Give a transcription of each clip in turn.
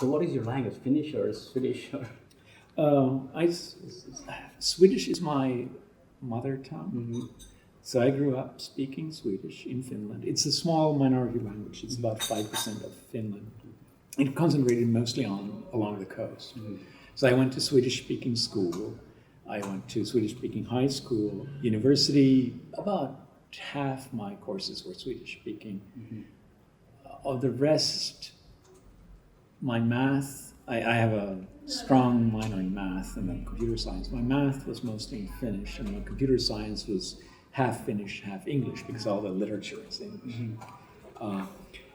So what is your language? Finnish or Swedish? Or? Swedish is my mother tongue. So I grew up speaking Swedish in Finland. It's a small minority language. It's about 5% of Finland. It concentrated mostly along the coast. So I went to Swedish-speaking school. I went to Swedish-speaking high school, university. About half my courses were Swedish-speaking. Of the rest, my math, I have a strong minor in math and then computer science. My math was mostly in Finnish, and my computer science was half Finnish, half English, because all the literature is English.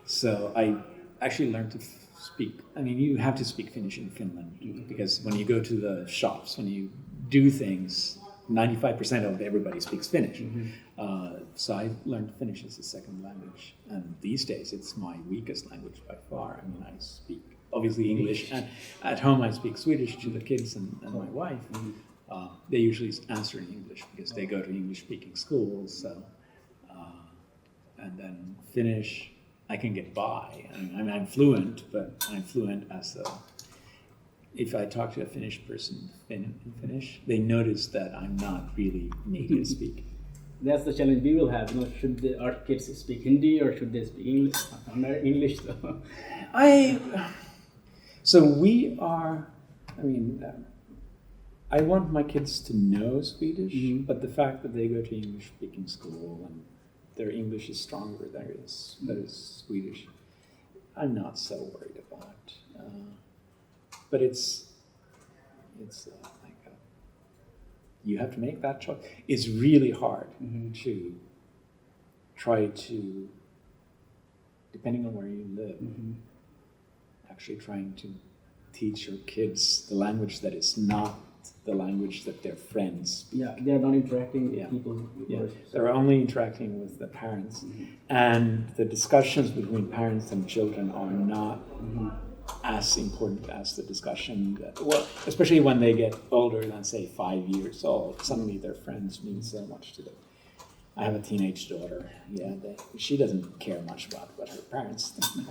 So I actually learned to speak. I mean, you have to speak Finnish in Finland, because when you go to the shops, when you do things, 95% of everybody speaks Finnish. So I learned Finnish as a second language, and these days it's my weakest language by far. I mean, I speak obviously English, and at home I speak Swedish to the kids and my wife. They usually answer in English because they go to English-speaking schools. So, and then Finnish, I can get by. I mean, I'm fluent, but I'm fluent as if I talk to a Finnish person in Finnish, they notice that I'm not really native speaking. That's the challenge we will have. Should our kids speak Hindi or should they speak English? English, though. So we are. I mean, I want my kids to know Swedish, but the fact that they go to English-speaking school and their English is stronger than is Swedish, I'm not so worried about. But it's like you have to make that choice. It's really hard to try to, depending on where you live, actually trying to teach your kids the language that is not the language that their friends speak. Yeah, they're not interacting with people. They're only interacting with the parents. And the discussions between parents and children are not as important as the discussion especially when they get older than, say, 5 years old. Suddenly their friends mean so much to them. I have a teenage daughter. She doesn't care much about what her parents think.